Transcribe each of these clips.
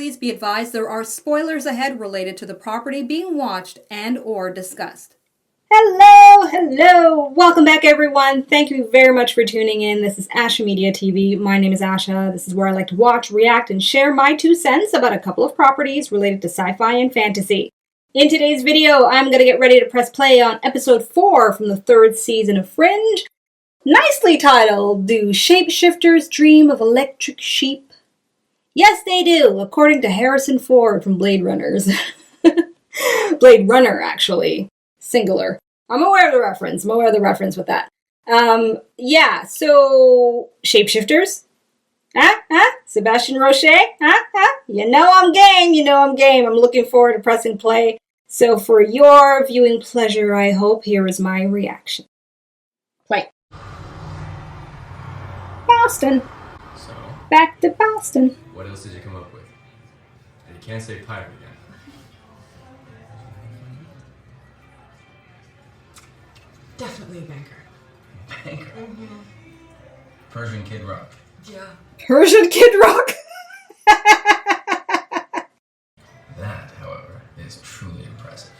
Please be advised there are spoilers ahead related to the property being watched and or discussed. Hello! Welcome back, everyone. Thank you very much for tuning in. This is Ashamoji TV. My name is Asha. This is where I like to watch, react, and share my 2 cents about a couple of properties related to sci-fi and fantasy. In today's video, I'm going to get ready to press play on episode 4 from the 3rd season of Fringe, nicely titled, Do Shapeshifters Dream of Electric Sheep? Yes, they do, according to Harrison Ford from Blade Runners. Blade Runner, actually. Singular. I'm aware of the reference. With that. Yeah, so Shapeshifters? Sebastian Roche? You know I'm game. I'm looking forward to pressing play. So for your viewing pleasure, I hope, here is my reaction. Play. Boston. So? Back to Boston. What else did you come up with? And you can't say pirate again. Definitely a banker. Banker? Mm-hmm. Persian Kid Rock. Yeah. Persian Kid Rock? That, however, is truly impressive.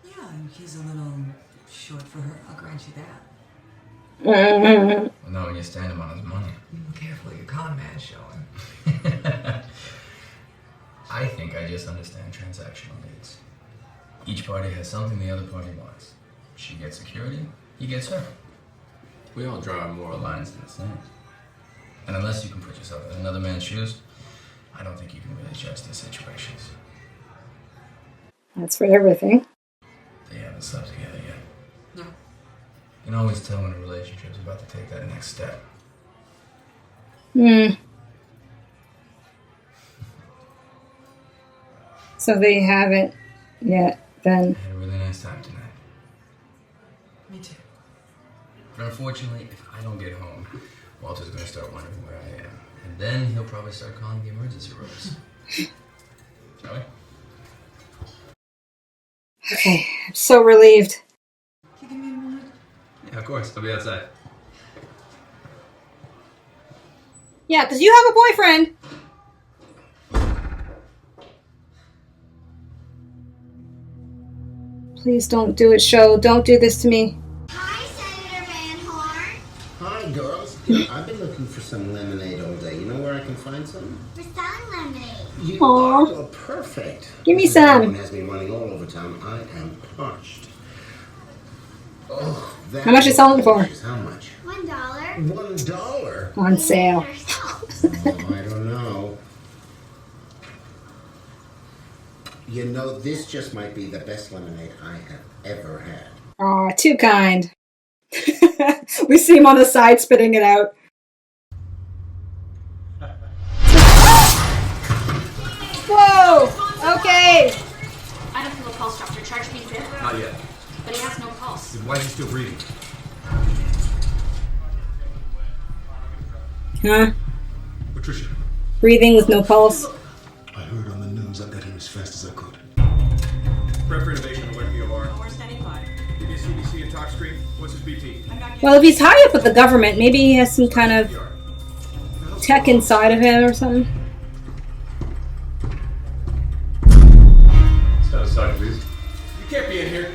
Yeah, and he's a little short for her. I'll grant you that. Well, not when you stand him on his money. Careful, your con man's showing. I think I just understand transactional needs. Each party has something the other party wants. She gets security, he gets her. We all draw our moral lines in the sand. And unless you can put yourself in another man's shoes, I don't think you can really judge these situations. That's for everything. They haven't slept together yet. No. You can always tell when a relationship's about to take that next step. So they haven't yet, then. I had a really nice time tonight. Me too. But unfortunately, if I don't get home, Walter's going to start wondering where I am. And then he'll probably start calling the emergency rooms. Shall we? Okay, I'm so relieved. Can you give me a moment? Yeah, of course. I'll be outside. Yeah, because you have a boyfriend. Please don't do it, show. Don't do this to me. Hi, Senator Van Horn. Hi, girls. I've been looking for some lemonade all day. You know where I can find some? We're selling lemonade. You Aw. are perfect. Give me Mrs. some. Brown has me running all over town. I am parched. Oh, that How much is selling for? delicious. How much? $1. $1? On sale. Oh, I don't know. You know, this just might be the best lemonade I have ever had. Aw, too kind. We see him on the side spitting it out. Whoa! Okay. I don't feel a pulse, doctor. Charge me fit. Not yet. But he has no pulse. Then why is he still breathing? Huh? Patricia, Breathing with no pulse. I heard on the news. I got here as fast as I could. Prep for innovation, alert VOR. We're standing by. Give me a CBC and talk stream. What's his BP? Well, if he's high up with the government, maybe he has some kind of tech inside of him or something. Step aside, please. You can't be in here.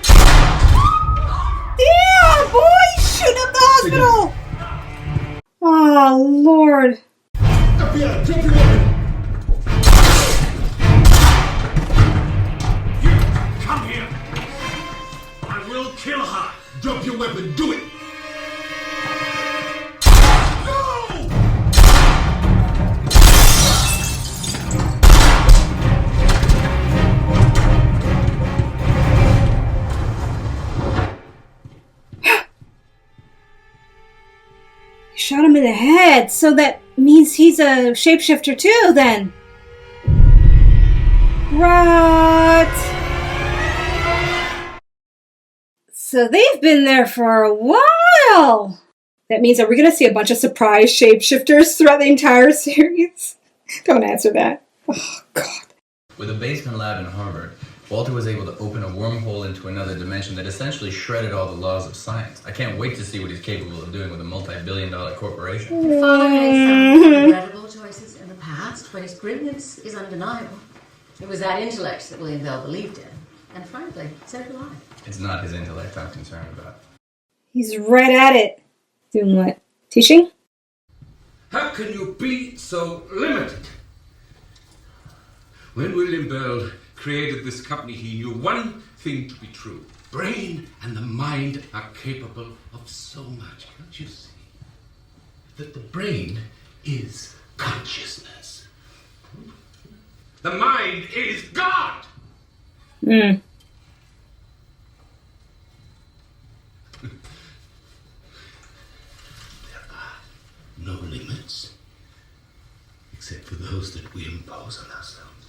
Yeah, boy! Shoot up the hospital! Oh, Lord. FBI, drop your weapon! You come here. I will kill her. Drop your weapon, do it! No! He shot him in the head, so that means he's a shapeshifter too, then. What? So they've been there for a while. That means, are we going to see a bunch of surprise shapeshifters throughout the entire series? Don't answer that. Oh, God. With a basement lab in Harvard Walter was able to open a wormhole into another dimension that essentially shredded all the laws of science. I can't wait to see what he's capable of doing with a multi-billion-dollar corporation. Your father made some regrettable choices in the past, but his brilliance is undeniable. It was that intellect that William Bell believed in. And frankly, so do I. It's not his intellect I'm concerned about. He's right at it. Doing what? Teaching? How can you be so limited? When William Bell created this company, he knew one thing to be true. Brain and the mind are capable of so much. Can't you see? That the brain is consciousness. The mind is God! Hmm. No limits, except for those that we impose on ourselves.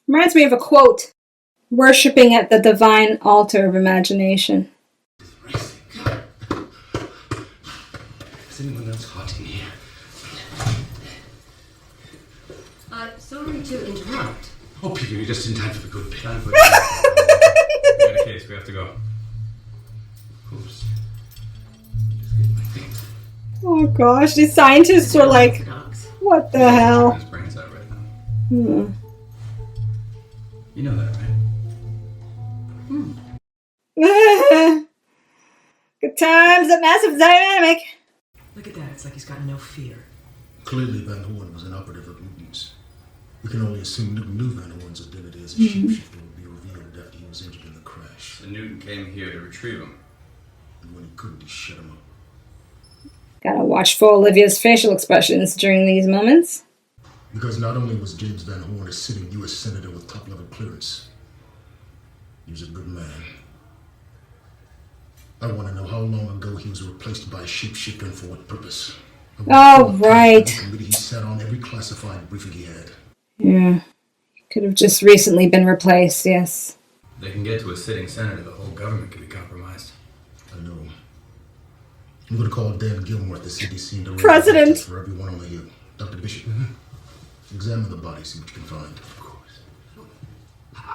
Reminds me of a quote. Worshipping at the divine altar of imagination. Is anyone else hot in here? Sorry to interrupt. Oh, Peter, you're just in time for the good bit. We got a case, we have to go. Of course. Just get my things. Oh gosh, these scientists are like, what the hell? His brains out right now. Hmm. You know that, right? Good times at Massive Dynamic. Look at that, it's like he's got no fear. Clearly, Van Horn was an operative of Newton's. We can only assume Newton knew Van Horn's identity as a shapeshifter would be revealed after he was injured in the crash. So Newton came here to retrieve him. And when he couldn't, he shut him up. Gotta watch for Olivia's facial expressions during these moments. Because not only was James Van Horn a sitting U.S. Senator with top-level clearance, he was a good man. I want to know how long ago he was replaced by a shapeshifter and for what purpose. Oh, right. The committee he sat on, every classified briefing he had. Yeah. Could have just recently been replaced, yes. They can get to a sitting senator, the whole government could be compromised. I know. I'm going to call Dan Gilmore at the CDC and arrange President. for everyone on the hill. Dr. Bishop, examine the body, see what you can find. Of course.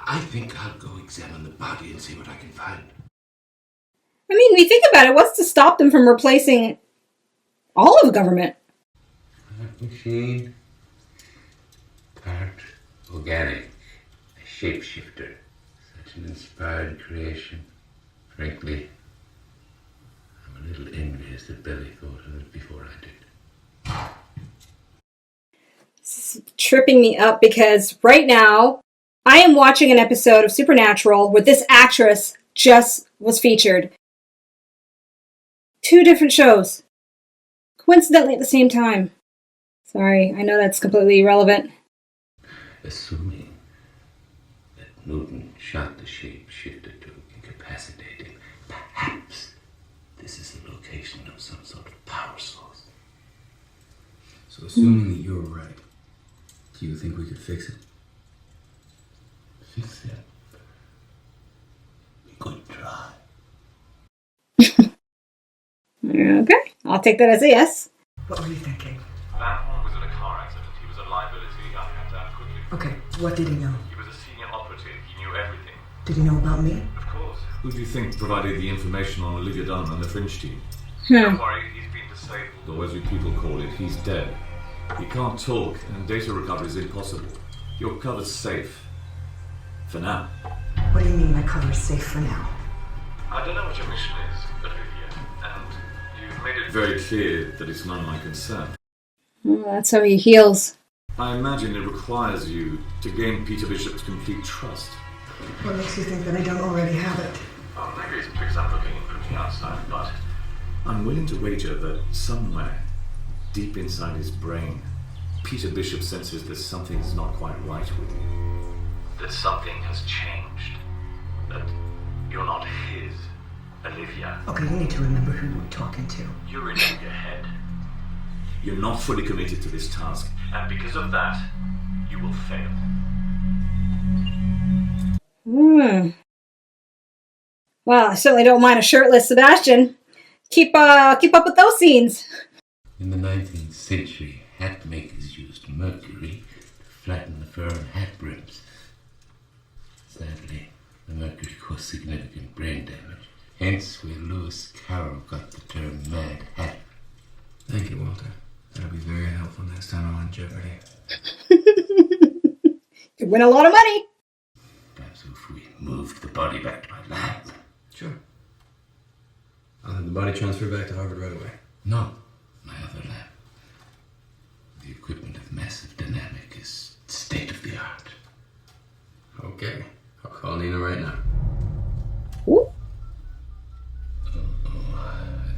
I think I'll go examine the body and see what I can find. I mean, we think about it, what's to stop them from replacing all of government? Part machine, part organic, a shapeshifter. Such an inspired creation. Frankly, I'm a little envious that Billy thought of it before I did. This is tripping me up because right now I am watching an episode of Supernatural where this actress just was featured. 2 different shows. Coincidentally at the same time. Sorry, I know that's completely irrelevant. Assuming that Newton shot the shapeshifter to incapacitate him, perhaps this is the location of some sort of power source. So assuming that you're right, do you think we could fix it? Fix it? We could try. Okay, I'll take that as a yes. What were you thinking? Van Horn was in a car accident. He was a liability. I had to act quickly. Okay, what did he know? He was a senior operative. He knew everything. Did he know about me? Of course. Who do you think provided the information on Olivia Dunham and the Fringe team? Don't worry, he's been disabled. Or as you people call it, he's dead. He can't talk, and data recovery is impossible. Your cover's safe. For now. What do you mean my cover's safe for now? I don't know what your mission is, Olivia, and you've made it Very clear that it's none of my concern. Well, that's how he heals. I imagine it requires you to gain Peter Bishop's complete trust. What makes you think that I don't already have it? Oh, maybe it's because I'm looking from the outside, but I'm willing to wager that somewhere, deep inside his brain, Peter Bishop senses that something's not quite right with you. that something has changed. That you're not his, Olivia. Okay, you need to remember who you're talking to. You're in your head. You're not fully committed to this task. And because of that, you will fail. Well, I certainly don't mind a shirtless Sebastian. Keep up with those scenes. In the 19th century, hat makers used mercury to flatten the fur and hat brims. So Sadly, the mercury caused significant brain damage. Hence where Lewis Carroll got the term Mad Hatter. Thank you, Walter. That'll be very helpful next time I'm on Jeopardy. Could win a lot of money. Perhaps if we moved the body back to my lab. Sure. I'll have the body transferred back to Harvard right away. No, my other lab. The equipment of massive dynamic is state of the art. Okay. I'll call Nina right now. Ooh.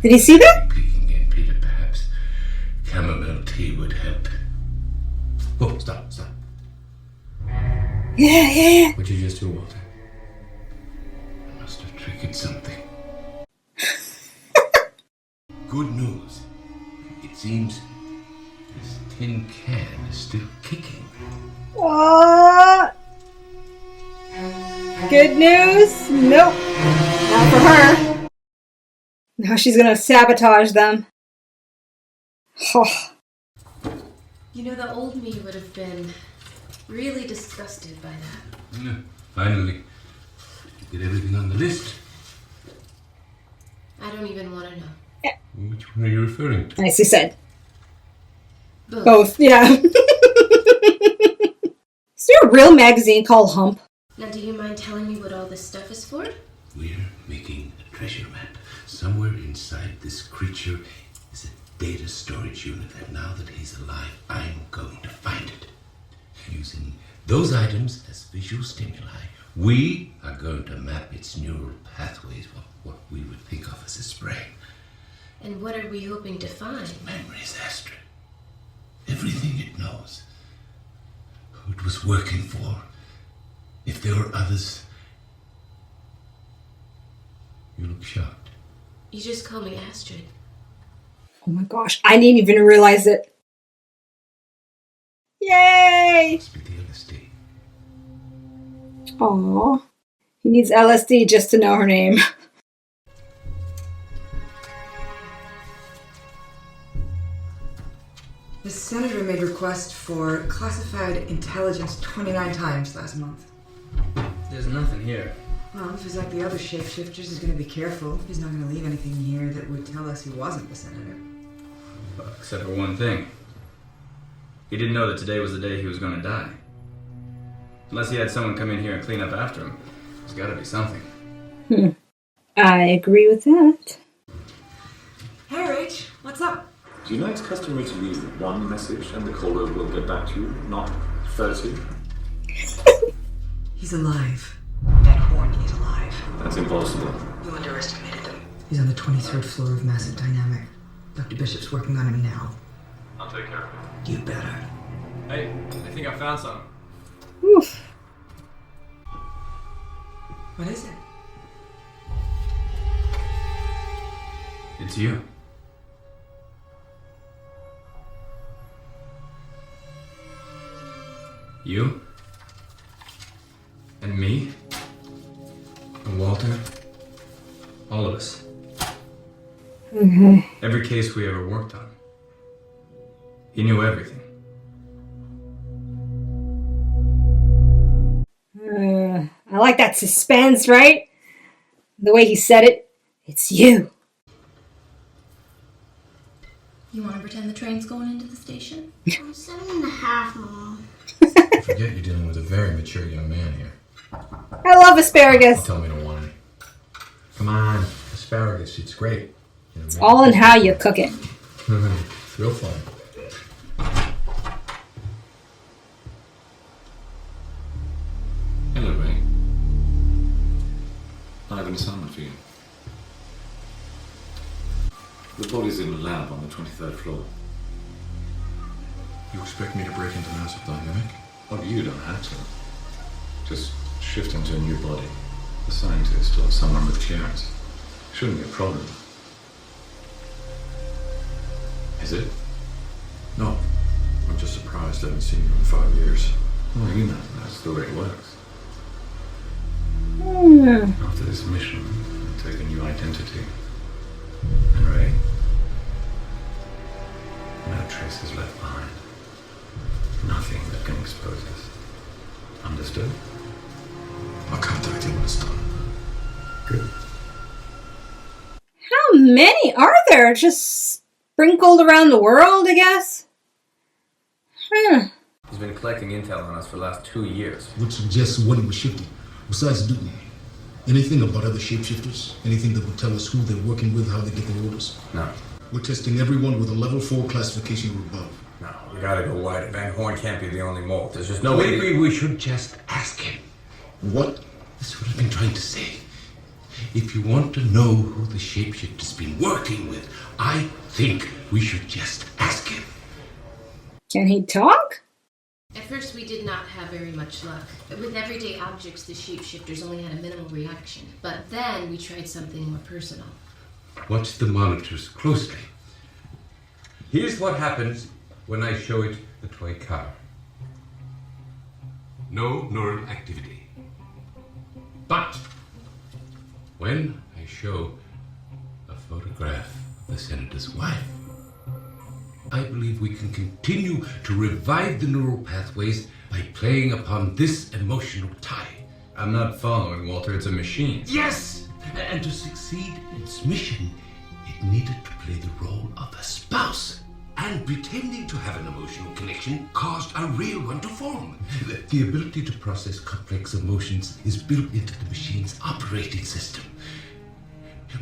Did he see that? Peeking in, Peter, perhaps chamomile tea would help. Whoa, stop. Yeah. What'd you just do, Walter? I must have triggered something. Good news. It seems this tin can is still kicking. What? Good news? Nope. Not for her. Now she's gonna sabotage them. Oh. You know, the old me would have been really disgusted by that. Yeah, finally. You did everything on the list. I don't even want to know. Which one are you referring to? Nicely said. Both. Yeah. Is there a real magazine called Hump? Now, do you mind telling me what all this stuff is for? We're making a treasure map. Somewhere inside this creature is a data storage unit, and now that he's alive, I'm going to find it. Using those items as visual stimuli, we are going to map its neural pathways, what we would think of as its brain. And what are we hoping to find? Memories, Astrid. Everything it knows. Who it was working for. If there were others. You look shocked. You just call me Astrid. Oh my gosh, I didn't even realize it. Yay! Must be the LSD. Aww. He needs LSD just to know her name. The senator made request for classified intelligence 29 times last month. There's nothing here. Well, if he's like the other shapeshifters, he's gonna be careful. He's not gonna leave anything here that would tell us he wasn't the senator. Well, except for one thing. He didn't know that today was the day he was going to die. Unless he had someone come in here and clean up after him. There's got to be something. I agree with that. Hey, Rach, what's up? Do you know it's customary to leave one message and the caller will get back to you, not 30? He's alive. That Horn is alive. That's impossible. You underestimated him. He's on the 23rd floor of Massive Dynamic. Dr. Bishop's working on him now. I'll take care of it. You better. Hey, I think I found something. Oof. What is it? It's you. You? And me? And Walter? All of us. Every case we ever worked on. He knew everything. I like that suspense, right? The way he said it. It's you. You want to pretend the train's going into the station? I'm 7.5, Mom. Forget you're dealing with a very mature young man here. I love asparagus. Tell me to whine. Come on, asparagus, it's great. It's all in how you cook it. It's real fun. Hello, Ray. I have an assignment for you. The body's in the lab on the 23rd floor. You expect me to break into Massive Dynamic? Well, you don't have to. Just shift into a new body. A scientist or someone with clearance. Shouldn't be a problem. Is it? No. I'm just surprised I haven't seen you in 5 years. Well, you know, that's the way it works. After this mission, you take a new identity. And Ray, no traces left behind. Nothing that can expose us. Understood? I'll many are there? Just sprinkled around the world, I guess? He's been collecting intel on us for the last 2 years. Which suggests what he was shifting. Besides Newton, anything about other shapeshifters? Anything that would tell us who they're working with, how they get their orders? No. We're testing everyone with a level 4 classification or above. No, we gotta go wider. Van Horn can't be the only mole. There's just no way. Maybe we should just ask him. What? That's what I've been trying to say. If you want to know who the shapeshifter's been working with, I think we should just ask him. Can he talk? At first, we did not have very much luck. With everyday objects, the shapeshifters only had a minimal reaction. But then we tried something more personal. Watch the monitors closely. Here's what happens when I show it the toy car. No neural activity. But when I show a photograph of the senator's wife, I believe we can continue to revive the neural pathways by playing upon this emotional tie. I'm not following, Walter. It's a machine. Yes! And to succeed in its mission, it needed to play the role of a spouse. And pretending to have an emotional connection caused a real one to form. The ability to process complex emotions is built into the machine's operating system.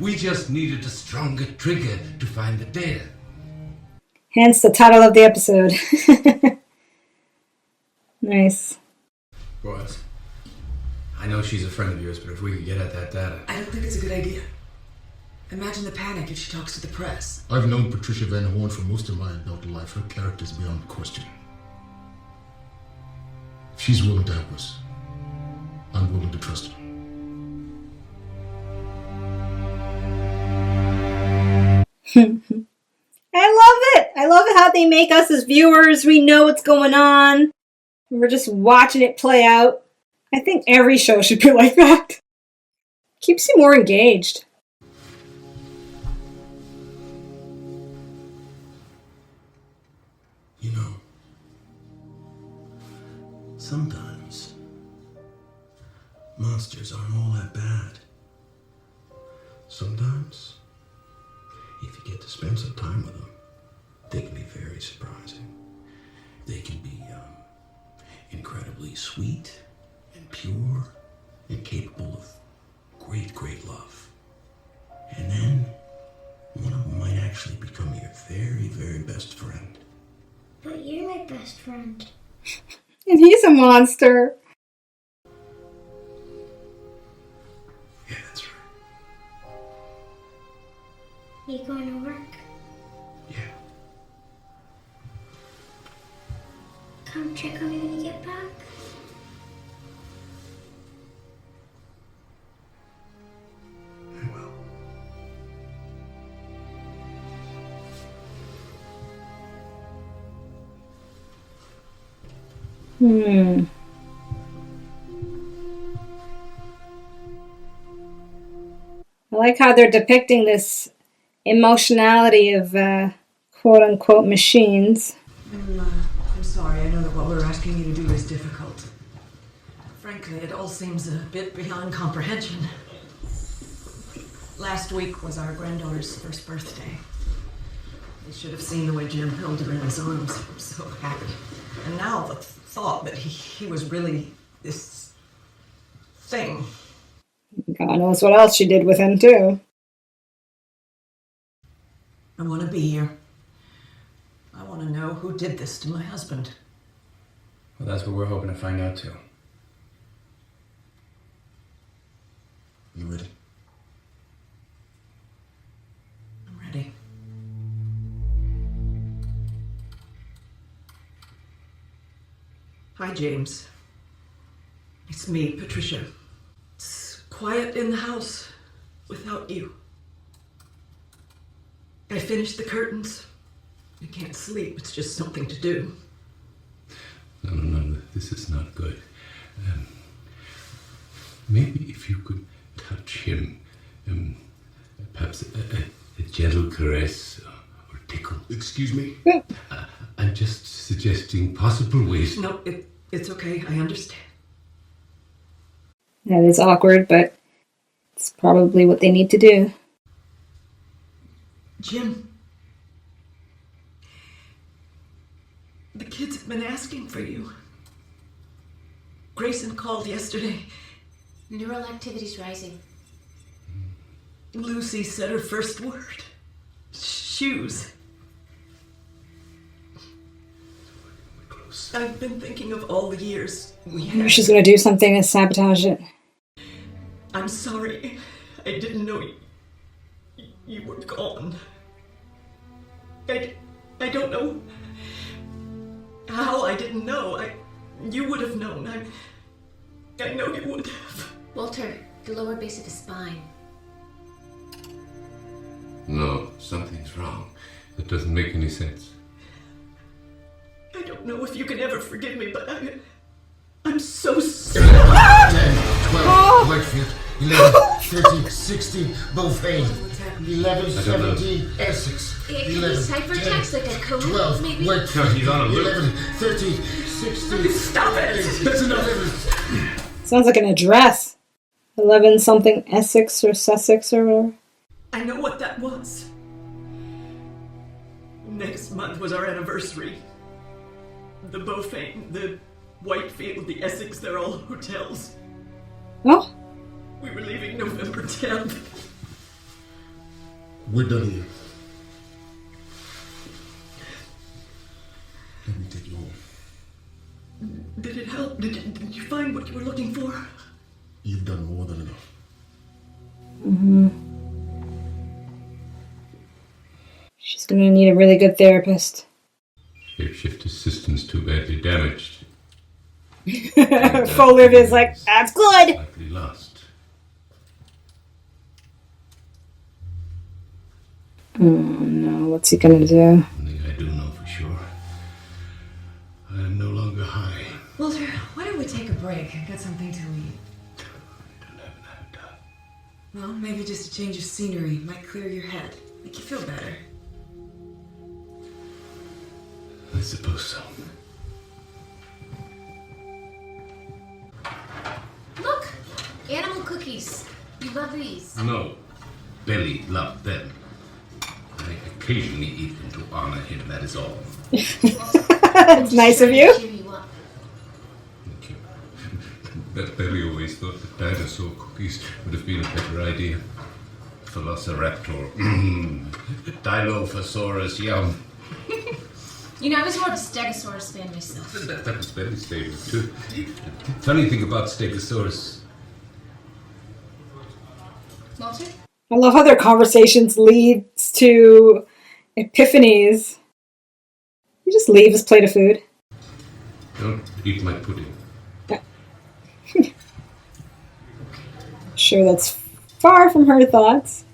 We just needed a stronger trigger to find the data. Hence the title of the episode. Nice. Boys, I know she's a friend of yours, but if we could get at that data... I don't think it's a good idea. Imagine the panic if she talks to the press. I've known Patricia Van Horn for most of my adult life. Her character's beyond question. If she's willing to help us, I'm willing to trust her. I love it! I love how they make us as viewers, we know what's going on. We're just watching it play out. I think every show should be like that. Keeps you more engaged. You know, sometimes monsters aren't all that bad. Sometimes, if you get to spend some time with them, they can be very surprising. They can be incredibly sweet and pure and capable of great, great love. And then one of them might actually become your very, very best friend. But you're my best friend. And he's a monster. Yeah, that's right. You going to work? Yeah. Come check on me when you get back. I will. I like how they're depicting this emotionality of quote-unquote machines. I'm sorry, I know that what we're asking you to do is difficult. Frankly, it all seems a bit beyond comprehension. Last week was our granddaughter's first birthday. You should have seen the way Jim held her in his arms. I'm so happy. And now the thought that he was really this thing. God knows what else she did with him, too. I want to be here. I want to know who did this to my husband. Well, that's what we're hoping to find out, too. You ready? I'm ready. Hi, James. It's me, Patricia. It's quiet in the house without you. I finished the curtains. I can't sleep. It's just something to do. No, this is not good. Maybe if you could touch him, perhaps a gentle caress or tickle. Excuse me? I'm just suggesting possible ways. No, it's okay. I understand. That is awkward, but it's probably what they need to do. Jim. The kids have been asking for you. Grayson called yesterday. Neural activity's rising. Lucy said her first word. Shoes. I've been thinking of all the years we had. She's gonna do something to sabotage it. I'm sorry. I didn't know you were gone. I don't know how I didn't know. You would have known. I know you would have. Walter, the lower base of the spine. No, something's wrong. That doesn't make any sense. I don't know if you can ever forgive me, but I'm so sorry. 10, 12, Whitefield. 11, 13, 16, Beaufane. 11, 17, Essex. It could be 11, ciphertext, like a code, 12, maybe? Whitefield. No, he's on a loop. 11, 13, 16. Stop it! That's enough. Sounds like an address. 11 something Essex or Sussex or whatever. I know what that was. Next month was our anniversary. The Beaufane, the Whitefield, the Essex, they're all hotels. Oh? We were leaving November 10th. We're done here. Let me take you home. Did it help? Did you find what you were looking for? You've done more than enough. Mm-hmm. She's gonna need a really good therapist. Shapeshifter system's too badly damaged. Foley is like, that's good! Likely lost. Oh no, what's he gonna do? One thing I do know for sure. I am no longer high. Walter, why don't we take a break and get something to eat? I don't have an appetite. Well, maybe just a change of scenery might clear your head, make you feel better. I suppose so. Look! Animal cookies. You love these. No. Billy loved them. I occasionally eat them to honor him, that is all. It's nice of you. Cheer you up. Thank you. But Billy always thought that dinosaur cookies would have been a better idea. Velociraptor. Dilophosaurus, yum. You know, I was more of a Stegosaurus fan myself. That was Billy's favorite, too. Funny thing about Stegosaurus. Walter? I love how their conversations leads to epiphanies. You just leave his plate of food. Don't eat my pudding. Sure, that's far from her thoughts.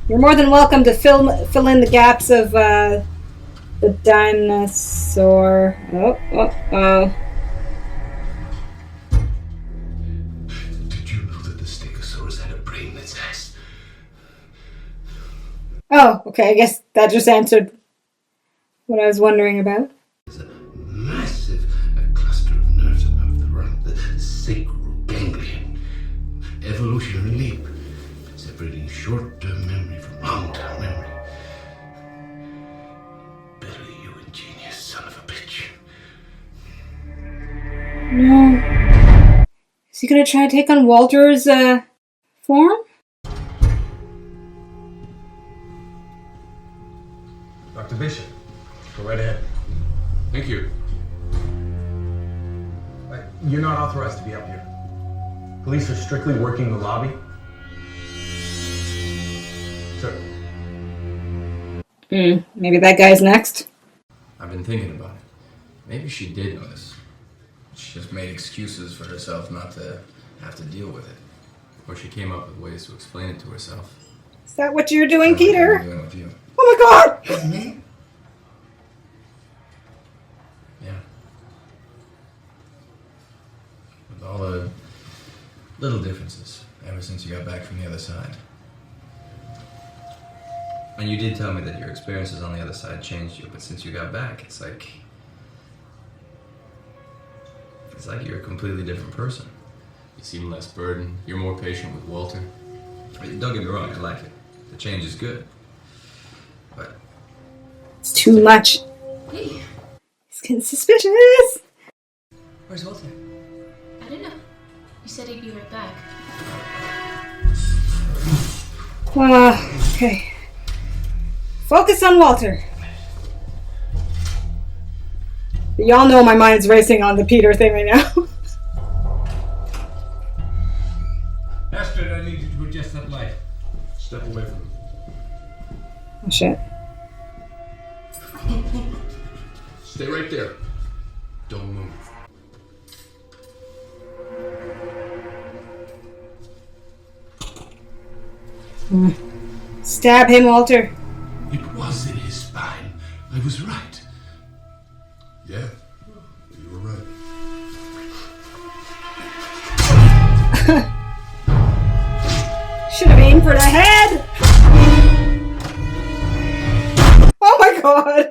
You're more than welcome to fill in the gaps of the dinosaur. Oh. Did you know that the Stegosaurus had a brain that's ass? Oh, okay. I guess that just answered what I was wondering about. There's a massive cluster of nerves above the rump, the sacral ganglion. Evolutionary leap, separating short-term memory from long-term memory. Billy, you ingenious son of a bitch. No. Is he gonna try to take on Walter's form? Dr. Bishop, go right ahead. Thank you. You're not authorized to be up here. Police are strictly working the lobby. Sir. Maybe that guy's next. I've been thinking about it. Maybe she did notice. She just made excuses for herself not to have to deal with it. Or she came up with ways to explain it to herself. Is that what you're doing, That's what Peter? I'm doing with you. Oh my god! Yeah. With all the little differences ever since you got back from the other side. And you did tell me that your experiences on the other side changed you, but since you got back, it's like you're a completely different person. You seem less burdened. You're more patient with Walter. Don't get me wrong, I like it. The change is good. But It's too much. Hey, He's getting suspicious. Where's Walter? I don't know. He said he'd be right back. Okay. Focus on Walter. Y'all know my mind's racing on the Peter thing right now. Astrid, I need you to adjust that light. Step away from him. Oh shit. Stay right there. Don't move. Stab him, Walter. It was in his spine. I was right. Yeah, you were right. Should have aimed for the head. Oh my god.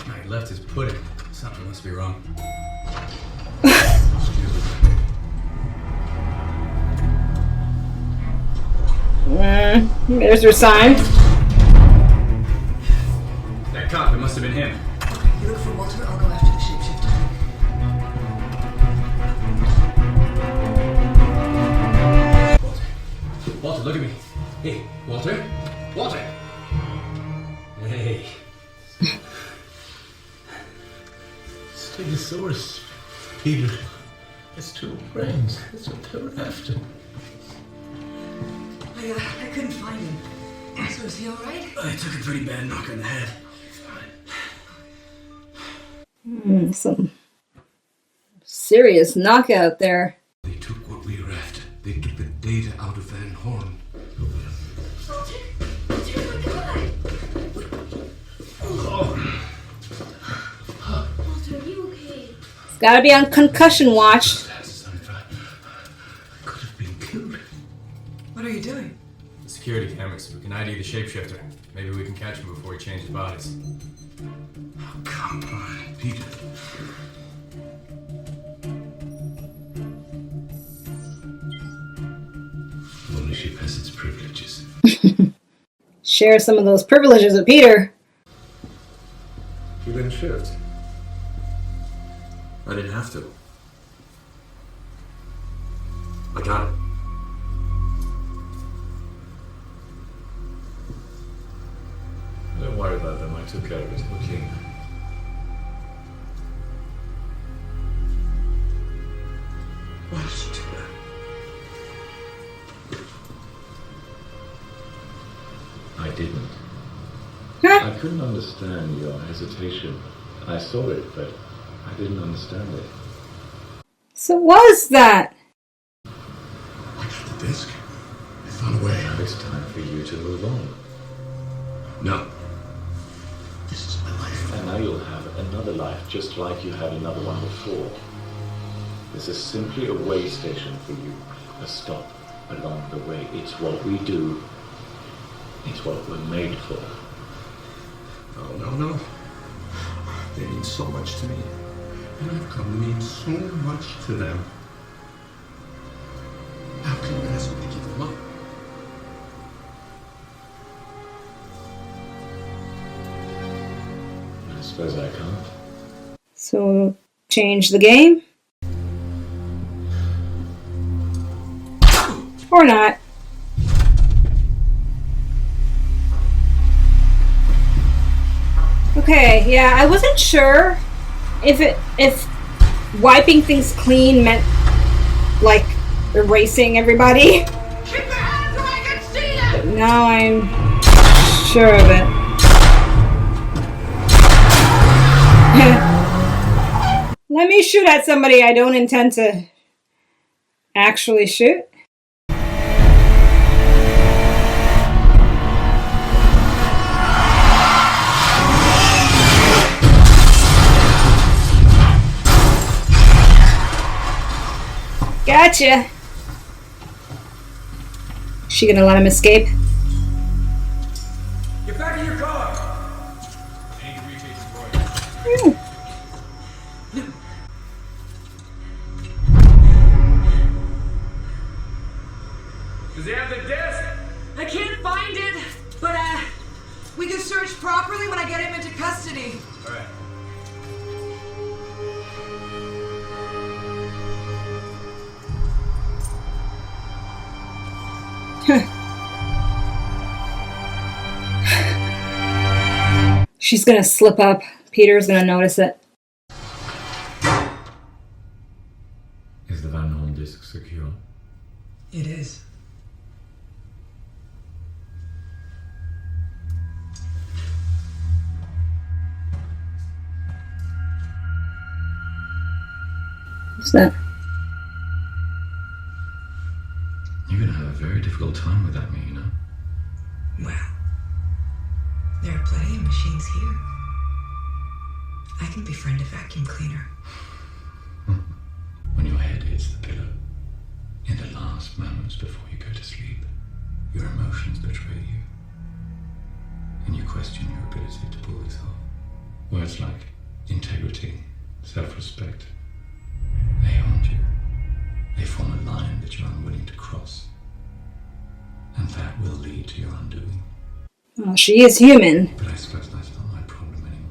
I left his pudding. Something must be wrong. There's your sign. That cop, it must have been him. You look for Walter, I'll go after the shapeshifter. Walter, look at me. Hey, Walter? Walter! Hey. Stegosaurus, Peter. It's two brains. That's what they were after. I couldn't find him. So is he alright? I took a pretty bad knock on the head. Some serious knockout there. They took what we were after. They took the data out of Van Horn. Walter? Walter, look alive! Walter, are you okay? He's gotta be on concussion watch. What are you doing? The security cameras. We can ID the shapeshifter. Maybe we can catch him before he changes bodies. Oh, come on, Peter. Ownership has its privileges. Share some of those privileges with Peter. You didn't shift. I didn't have to. I got it. Don't worry about them. I took care of it. We're clean. Why did you do that? I didn't. Huh? I couldn't understand your hesitation. I saw it, but I didn't understand it. So what was that? I got the disc. I found a way. Now it's time for you to move on. No. This is my life. And now you'll have another life just like you had another one before. This is simply a way station for you. A stop along the way. It's what we do. It's what we're made for. No. They mean so much to me. And I've come to mean so much to them. How can you ask me to give them up? I suppose I can't. So change the game? Or not. Okay, yeah, I wasn't sure if wiping things clean meant like erasing everybody. Keep your hands where I can see them! But now I'm sure of it. Let me shoot at somebody I don't intend to actually shoot. Gotcha. Is she gonna let him escape? Get back in your car! I need to retake his voice. Does he have the disc? I can't find it, but we can search properly when I get him into custody. All right. She's gonna slip up. Peter's gonna notice it. Is the Van Horn disc secure? It is. What's that? You're gonna have a very difficult time without me, you know? Well, there are plenty of machines here. I can befriend a vacuum cleaner. When your head hits the pillow, in the last moments before you go to sleep, your emotions betray you. And you question your ability to pull this off. Words like integrity, self-respect, they haunt you. They form a line that you're unwilling to cross. And that will lead to your undoing. Well, she is human. But I suppose that's not my problem anymore.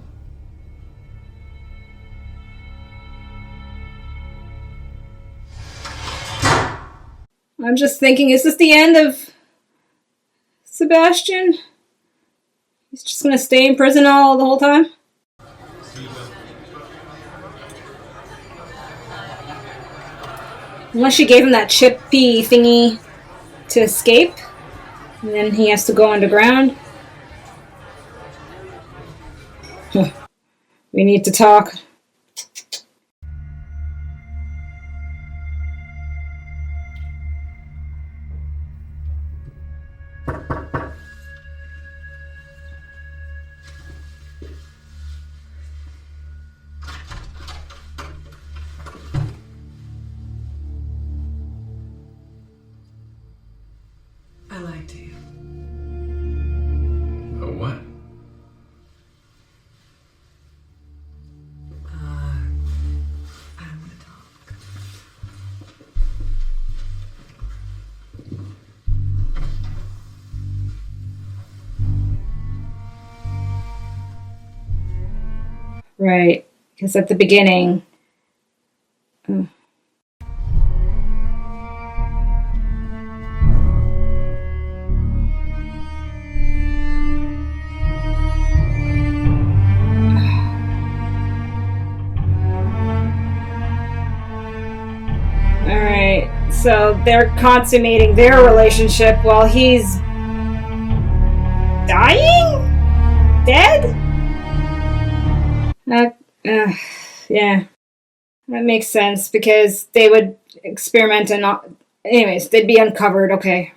I'm just thinking, is this the end of Sebastian? He's just gonna stay in prison the whole time? Unless she gave him that chippy thingy to escape, and then he has to go underground. We need to talk. I lied to you. Oh, what? I don't want to talk. Right, because at the beginning... Alright, so they're consummating their relationship while he's... dying? Dead? Yeah. That makes sense, because they would experiment and not... Anyways, they'd be uncovered, okay.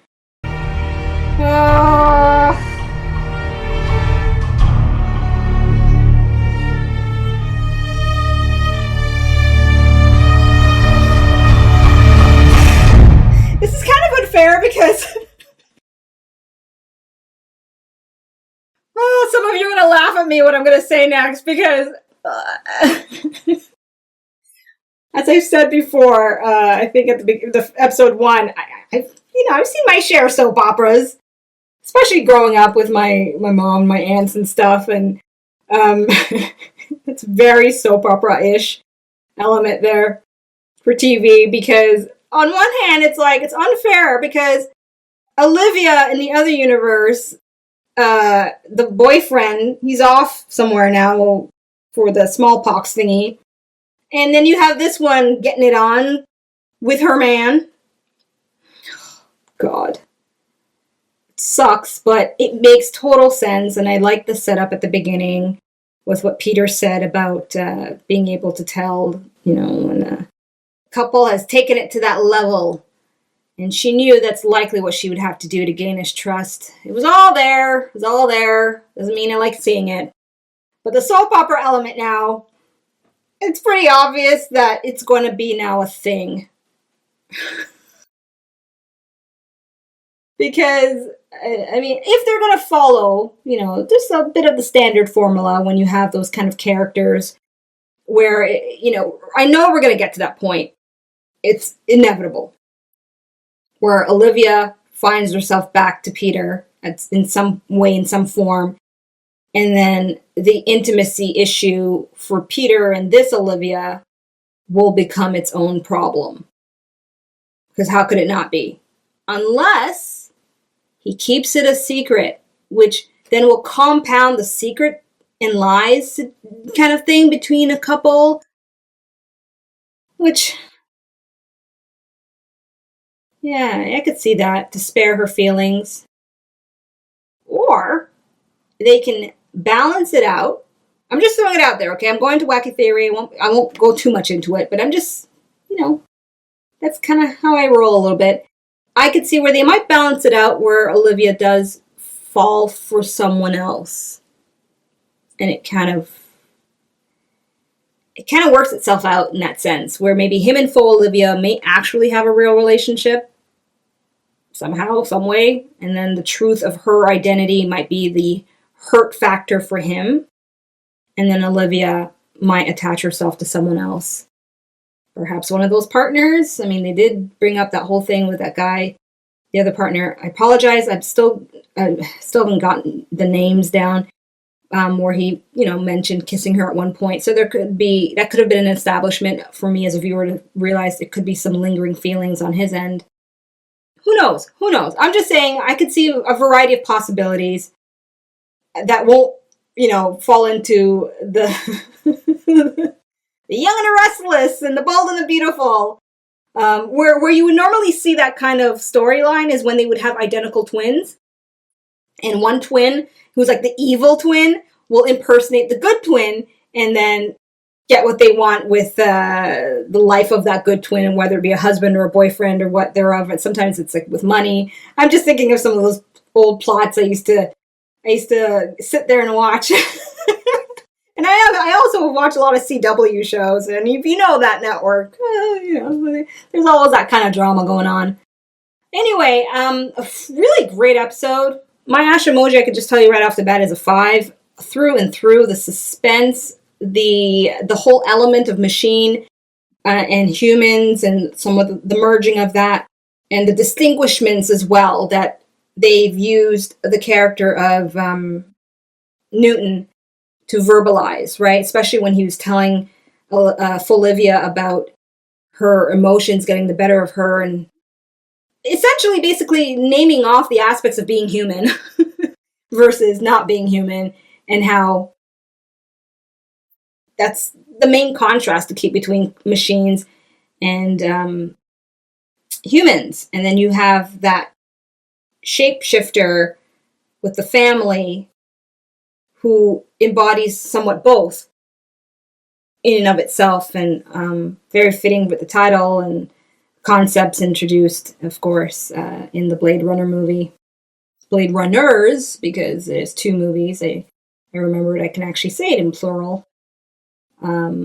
This is kind of unfair, because... Oh, some of you are going to laugh at me what I'm going to say next, because... as I've said before, I think at the episode 1, I've seen my share of soap operas, especially growing up with my mom, my aunts and stuff, and it's very soap opera-ish element there for TV, because on one hand, it's like, it's unfair, because Olivia in the other universe, the boyfriend, he's off somewhere now for the smallpox thingy. And then you have this one getting it on with her man. God. It sucks, but it makes total sense. And I like the setup at the beginning with what Peter said about being able to tell, when a couple has taken it to that level. And she knew that's likely what she would have to do to gain his trust. It was all there. It was all there. Doesn't mean I like seeing it. But the soap opera element now, it's pretty obvious that it's going to be now a thing. Because, if they're going to follow, there's a bit of the standard formula when you have those kind of characters where, I know we're going to get to that point. It's inevitable. Where Olivia finds herself back to Peter in some way, in some form. And then the intimacy issue for Peter and this Olivia will become its own problem. Because how could it not be? Unless he keeps it a secret, which then will compound the secret and lies kind of thing between a couple. Which, yeah, I could see that, to spare her feelings. Or they can balance it out. I'm just throwing it out there, okay? I'm going to wacky theory. I won't go too much into it, but I'm just, that's kind of how I roll a little bit. I could see where they might balance it out where Olivia does fall for someone else. And it kind of works itself out in that sense, where maybe him and faux Olivia may actually have a real relationship somehow, some way, and then the truth of her identity might be the hurt factor for him, and then Olivia might attach herself to someone else. Perhaps one of those partners. I mean, they did bring up that whole thing with that guy, the other partner. I apologize, I still haven't gotten the names down. Where he, mentioned kissing her at one point. So that could have been an establishment for me as a viewer to realize it could be some lingering feelings on his end. Who knows? I'm just saying I could see a variety of possibilities that won't, fall into the the young and the restless and the bold and the beautiful. Where you would normally see that kind of storyline is when they would have identical twins. And one twin, who's like the evil twin, will impersonate the good twin and then get what they want with the life of that good twin, and whether it be a husband or a boyfriend or what thereof. And sometimes it's like with money. I'm just thinking of some of those old plots I used to sit there and watch. And I also watch a lot of CW shows, and if you know that network, there's always that kind of drama going on. Anyway, a really great episode. My Ashamoji, I could just tell you right off the bat, is a 5 through and through. The suspense, the whole element of machine and humans, and some of the merging of that, and the distinguishments as well that they've used the character of Newton to verbalize, right? Especially when he was telling Olivia about her emotions getting the better of her, and essentially basically naming off the aspects of being human versus not being human, and how that's the main contrast to keep between machines and humans. And then you have that shapeshifter with the family who embodies somewhat both in and of itself, and very fitting with the title and concepts introduced, of course, in the Blade Runner movie. Blade Runners, because there's 2 movies. I remembered I can actually say it in plural. I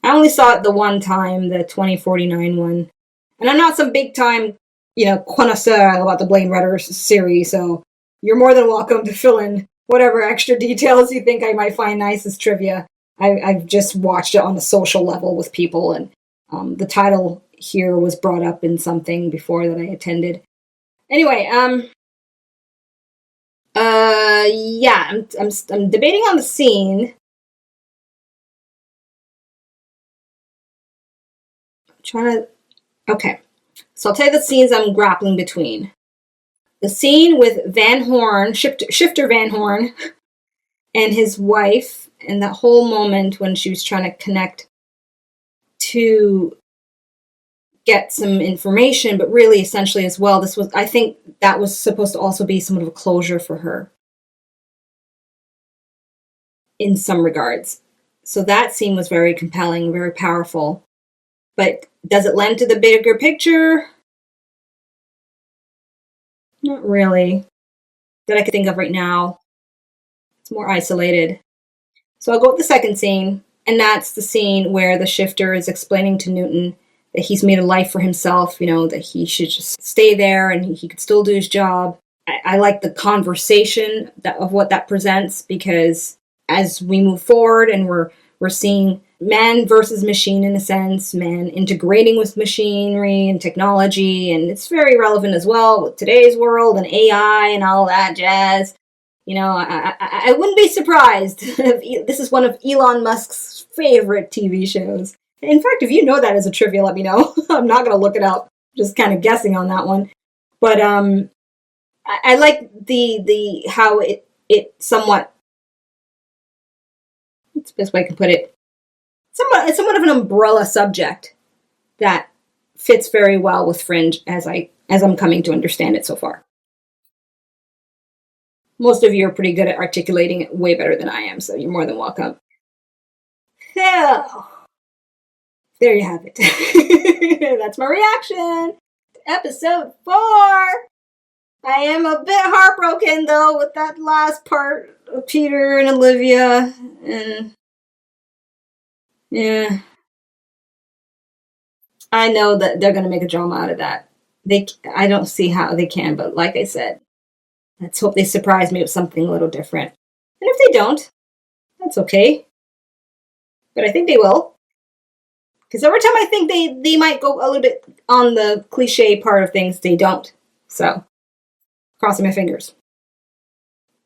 only saw it the one time, the 2049 one. And I'm not some big time, connoisseur about the Blade Runner series, so you're more than welcome to fill in whatever extra details you think I might find nice as trivia. I've just watched it on a social level with people, and the title here was brought up in something before that I attended. Anyway, I'm debating on the scene. Okay, so I'll tell you the scenes I'm grappling between. The scene with Van Horn, Shifter Van Horn, and his wife, and that whole moment when she was trying to connect to get some information, but really essentially as well, I think that was supposed to also be somewhat of a closure for her in some regards. So that scene was very compelling, very powerful. But does it lend to the bigger picture? Not really. That I could think of right now. It's more isolated. So I'll go with the second scene, and that's the scene where the shifter is explaining to Newton that he's made a life for himself, that he should just stay there and he could still do his job. I like the conversation of what that presents, because as we move forward and we're We're seeing man versus machine in a sense, man integrating with machinery and technology, and it's very relevant as well with today's world and AI and all that jazz. You know, I wouldn't be surprised if this is one of Elon Musk's favorite TV shows. In fact, if you know that as a trivia, let me know. I'm not going to look it up. Just kind of guessing on that one. But I like the how it somewhat, what's the best way I can put it? It's somewhat of an umbrella subject that fits very well with Fringe as I'm coming to understand it so far. Most of you are pretty good at articulating it way better than I am, so you're more than welcome. So, there you have it. That's my reaction to episode 4. I am a bit heartbroken, though, with that last part of Peter and Olivia. And yeah. I know that they're going to make a drama out of that. I don't see how they can, but like I said, let's hope they surprise me with something a little different. And if they don't, that's okay. But I think they will. Because every time I think they might go a little bit on the cliche part of things, they don't. So, crossing my fingers.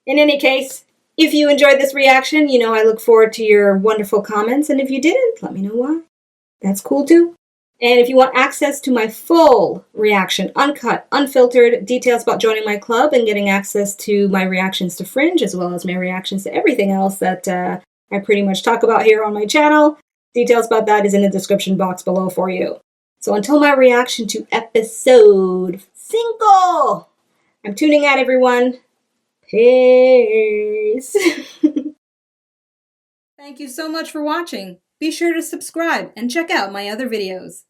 In any case, if you enjoyed this reaction, you know I look forward to your wonderful comments. And if you didn't, let me know why. That's cool too. And if you want access to my full reaction, uncut, unfiltered, details about joining my club and getting access to my reactions to Fringe, as well as my reactions to everything else that I pretty much talk about here on my channel, details about that is in the description box below for you. So until my reaction to episode 5, I'm tuning out, everyone. Peace. Thank you so much for watching. Be sure to subscribe and check out my other videos.